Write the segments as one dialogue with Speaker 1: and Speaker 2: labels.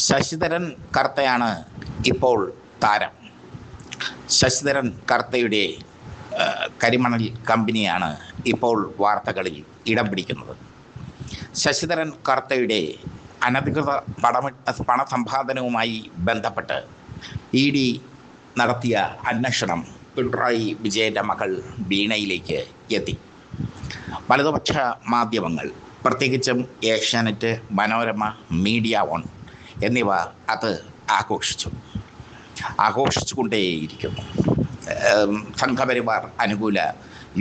Speaker 1: ശശിധരൻ കർത്തയാണ് ഇപ്പോൾ താരം. ശശിധരൻ കർത്തയുടെ കരിമണൽ കമ്പനിയാണ് ഇപ്പോൾ വാർത്തകളിൽ ഇടം പിടിക്കുന്നത്. ശശിധരൻ കർത്തയുടെ അനധികൃത പണസമ്പാദനവുമായി ബന്ധപ്പെട്ട് ED നടത്തിയ അന്വേഷണം പിണറായി വിജയൻ്റെ മകൾ വീണയിലേക്ക് എത്തി. വലതുപക്ഷ മാധ്യമങ്ങൾ, പ്രത്യേകിച്ചും ഏഷ്യാനെറ്റ്, മനോരമ, മീഡിയ വൺ എന്നിവ അത് ആഘോഷിച്ചുകൊണ്ടേയിരിക്കുന്നു. സംഘപരിവാർ അനുകൂല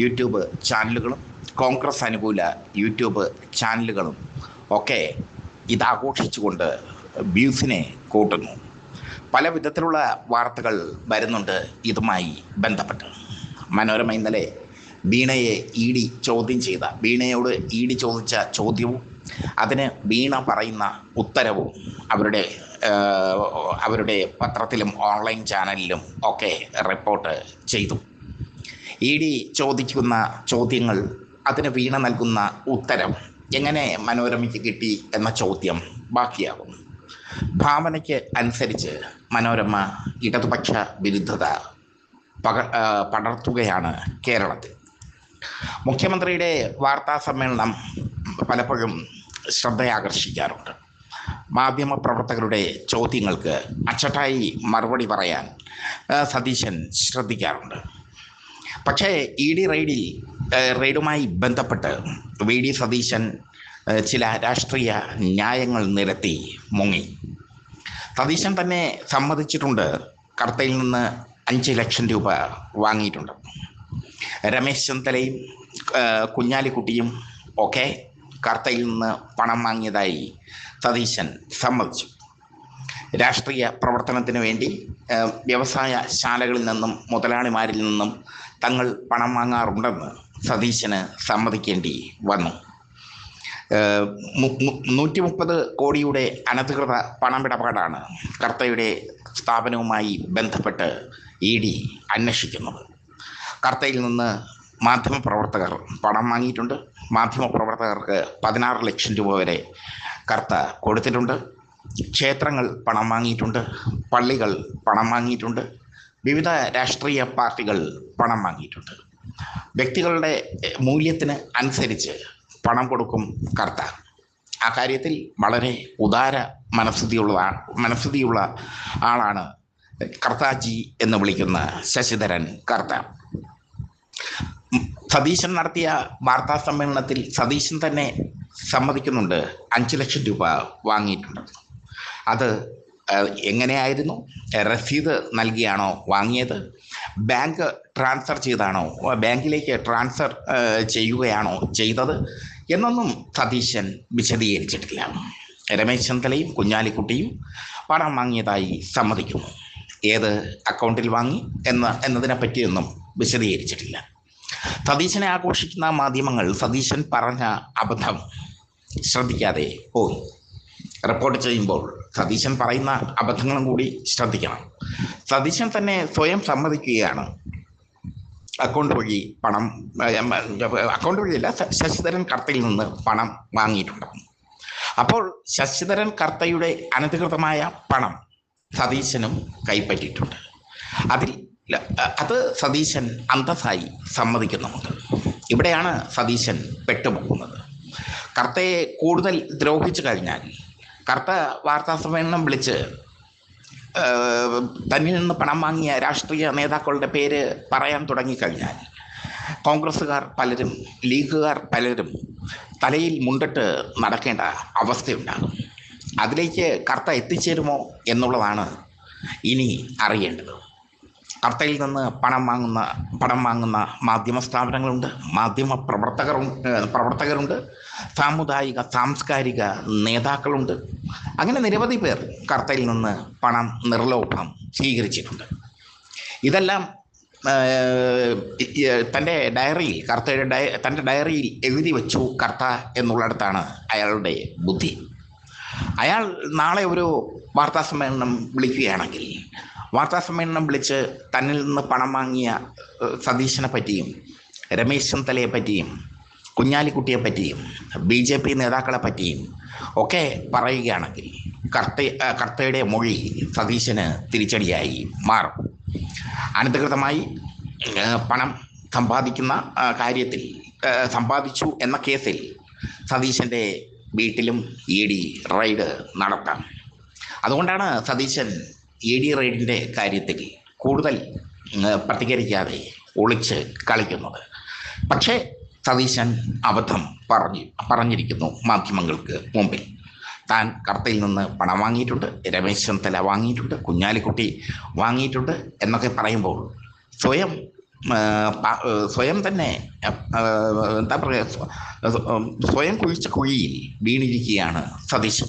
Speaker 1: യൂട്യൂബ് ചാനലുകളും കോൺഗ്രസ് അനുകൂല യൂട്യൂബ് ചാനലുകളും ഒക്കെ ഇതാഘോഷിച്ചുകൊണ്ട് വ്യൂസിനെ കൂട്ടുന്നു. പല വിധത്തിലുള്ള വാർത്തകൾ വരുന്നുണ്ട് ഇതുമായി ബന്ധപ്പെട്ട്. മനോരമ ഇന്നലെ വീണയെ വീണയോട് ED ചോദിച്ച ചോദ്യവും അതിന് വീണ പറയുന്ന ഉത്തരവും അവരുടെ പത്രത്തിലും ഓൺലൈൻ ചാനലിലും ഒക്കെ റിപ്പോർട്ട് ചെയ്തു. ED ചോദിക്കുന്ന ചോദ്യങ്ങൾ, അതിന് വീണ നൽകുന്ന ഉത്തരം എങ്ങനെ മനോരമയ്ക്ക് കിട്ടി എന്ന ചോദ്യം ബാക്കിയാകും. ഭാവനയ്ക്ക് അനുസരിച്ച് മനോരമ ഇടതുപക്ഷ വിരുദ്ധത പടർത്തുകയാണ് കേരളത്തിൽ. മുഖ്യമന്ത്രിയുടെ വാർത്താ സമ്മേളനം പലപ്പോഴും ശ്രദ്ധയാകർഷിക്കാറുണ്ട്. മാധ്യമപ്രവർത്തകരുടെ ചോദ്യങ്ങൾക്ക് അച്ചട്ടായി മറുപടി പറയാൻ സതീശൻ ശ്രദ്ധിക്കാറുണ്ട്. പക്ഷേ ED റെയ്ഡുമായി ബന്ധപ്പെട്ട് VD സതീശൻ ചില രാഷ്ട്രീയ ന്യായങ്ങൾ നിരത്തി മുങ്ങി. സതീശൻ തന്നെ സമ്മതിച്ചിട്ടുണ്ട് കർത്തയിൽ നിന്ന് 5 ലക്ഷം രൂപ വാങ്ങിയിട്ടുണ്ട്. രമേശ് ചെന്നിത്തലയും കുഞ്ഞാലിക്കുട്ടിയും ഒക്കെ കർത്തയിൽ നിന്ന് പണം വാങ്ങിയതായി സതീശൻ സമ്മതിച്ചു. രാഷ്ട്രീയ പ്രവർത്തനത്തിന് വേണ്ടി വ്യവസായ ശാലകളിൽ നിന്നും മുതലാളിമാരിൽ നിന്നും തങ്ങൾ പണം വാങ്ങാറുണ്ടെന്ന് സതീശന് സമ്മതിക്കേണ്ടി വന്നു. 130 കോടിയുടെ അനധികൃത പണമിടപാടാണ് കർത്തയുടെ സ്ഥാപനവുമായി ബന്ധപ്പെട്ട് ED അന്വേഷിക്കുന്നത്. കർത്തയിൽ നിന്ന് മാധ്യമപ്രവർത്തകർ പണം വാങ്ങിയിട്ടുണ്ട്. മാധ്യമപ്രവർത്തകർക്ക് 16 ലക്ഷം രൂപ വരെ കർത്ത കൊടുത്തിട്ടുണ്ട്. ക്ഷേത്രങ്ങൾ പണം വാങ്ങിയിട്ടുണ്ട്. പള്ളികൾ പണം വാങ്ങിയിട്ടുണ്ട്. വിവിധ രാഷ്ട്രീയ പാർട്ടികൾ പണം വാങ്ങിയിട്ടുണ്ട്. വ്യക്തികളുടെ മൂല്യത്തിന് അനുസരിച്ച് പണം കൊടുക്കും കർത്ത. ആ കാര്യത്തിൽ വളരെ ഉദാര മനസ്ഥിതിയുള്ള ആളാണ് കർത്താജി എന്ന് വിളിക്കുന്ന ശശിധരൻ കർത്ത. സതീശൻ നടത്തിയ വാർത്താ സമ്മേളനത്തിൽ സതീശൻ തന്നെ സമ്മതിക്കുന്നുണ്ട് 5 ലക്ഷം രൂപ വാങ്ങിയിട്ടുണ്ട്. അത് എങ്ങനെയായിരുന്നു? രസീത് നൽകിയാണോ വാങ്ങിയത്? ബാങ്ക് ട്രാൻസ്ഫർ ചെയ്താണോ, ബാങ്കിലേക്ക് ട്രാൻസ്ഫർ ചെയ്യുകയാണോ ചെയ്തത് എന്നൊന്നും സതീശൻ വിശദീകരിച്ചിട്ടില്ല. രമേശ് ചെന്നിത്തലയും കുഞ്ഞാലിക്കുട്ടിയും പണം വാങ്ങിയതായി സമ്മതിക്കുന്നു. ഏത് അക്കൗണ്ടിൽ വാങ്ങി എന്നതിനെ പറ്റിയൊന്നും വിശദീകരിച്ചിട്ടില്ല. സതീശനെ ആഘോഷിക്കുന്ന മാധ്യമങ്ങൾ സതീശൻ പറഞ്ഞ അബദ്ധം ശ്രദ്ധിക്കാതെ പോയി. റിപ്പോർട്ട് ചെയ്യുമ്പോൾ സതീശൻ പറയുന്ന അബദ്ധങ്ങളും കൂടി ശ്രദ്ധിക്കണം. സതീശൻ തന്നെ സ്വയം സമ്മതിക്കുകയാണ് അക്കൗണ്ട് വഴിയല്ല, ശശിധരൻ കർത്തയിൽ നിന്ന് പണം വാങ്ങിയിട്ടുണ്ട്. അപ്പോൾ ശശിധരൻ കർത്തയുടെ അനധികൃതമായ പണം സതീശനും കൈപ്പറ്റിയിട്ടുണ്ട്. അത് സതീശൻ അന്തസ്സായി സമ്മതിക്കുന്നുമുണ്ട്. ഇവിടെയാണ് സതീശൻ പെട്ടുപോകുന്നത്. കർത്തയെ കൂടുതൽ ദ്രോഹിച്ചു കഴിഞ്ഞാൽ, കർത്ത വാർത്താ സമ്മേളനം വിളിച്ച് തന്നിൽ നിന്ന് പണം വാങ്ങിയ രാഷ്ട്രീയ നേതാക്കളുടെ പേര് പറയാൻ തുടങ്ങിക്കഴിഞ്ഞാൽ കോൺഗ്രസ്സുകാർ പലരും, ലീഗുകാർ പലരും തലയിൽ മുണ്ടിട്ട് നടക്കേണ്ട അവസ്ഥയുണ്ടാകും. അതിലേക്ക് കർത്ത എത്തിച്ചേരുമോ എന്നുള്ളതാണ് ഇനി അറിയേണ്ടത്. കർത്തയിൽ നിന്ന് പണം വാങ്ങുന്ന മാധ്യമ സ്ഥാപനങ്ങളുണ്ട്, പ്രവർത്തകരുണ്ട്, സാമുദായിക സാംസ്കാരിക നേതാക്കളുണ്ട്. അങ്ങനെ നിരവധി പേർ കർത്തയിൽ നിന്ന് പണം നിർലോഭം സ്വീകരിച്ചിട്ടുണ്ട്. ഇതെല്ലാം തൻ്റെ ഡയറിയിൽ എഴുതി വെച്ചു കർത്ത എന്നുള്ളിടത്താണ് അയാളുടെ ബുദ്ധി. അയാൾ നാളെ ഒരു വാർത്താ സമ്മേളനം വിളിക്കുകയാണെങ്കിൽ, വാർത്താ സമ്മേളനം വിളിച്ച് തന്നിൽ നിന്ന് പണം വാങ്ങിയ സതീശനെ പറ്റിയും രമേശ് ചെന്നിത്തലയെ പറ്റിയും കുഞ്ഞാലിക്കുട്ടിയെ പറ്റിയും BJP നേതാക്കളെ പറ്റിയും ഒക്കെ പറയുകയാണെങ്കിൽ കർത്തയുടെ മൊഴി സതീശന് തിരിച്ചടിയായി മാറും. അനധികൃതമായി പണം സമ്പാദിക്കുന്ന കാര്യത്തിൽ സമ്പാദിച്ചു എന്ന കേസിൽ സതീശൻ്റെ വീട്ടിലും ED റെയ്ഡ് നടത്താം. അതുകൊണ്ടാണ് സതീശൻ ED റെയ്ഡിൻ്റെ കാര്യത്തിൽ കൂടുതൽ പ്രതികരിക്കാതെ ഒളിച്ച് കളിക്കുന്നത്. പക്ഷേ സതീശൻ അബദ്ധം പറഞ്ഞിരിക്കുന്നു മാധ്യമങ്ങൾക്ക് മുമ്പിൽ. താൻ കർത്തയിൽ നിന്ന് പണം വാങ്ങിയിട്ടുണ്ട്, രമേശ് ചെന്നിത്തല വാങ്ങിയിട്ടുണ്ട്, കുഞ്ഞാലിക്കുട്ടി വാങ്ങിയിട്ടുണ്ട് എന്നൊക്കെ പറയുമ്പോൾ സ്വയം തന്നെ എന്താ പറയുക, സ്വയം കുഴിച്ച കുഴിയിൽ വീണിരിക്കുകയാണ് സതീശൻ.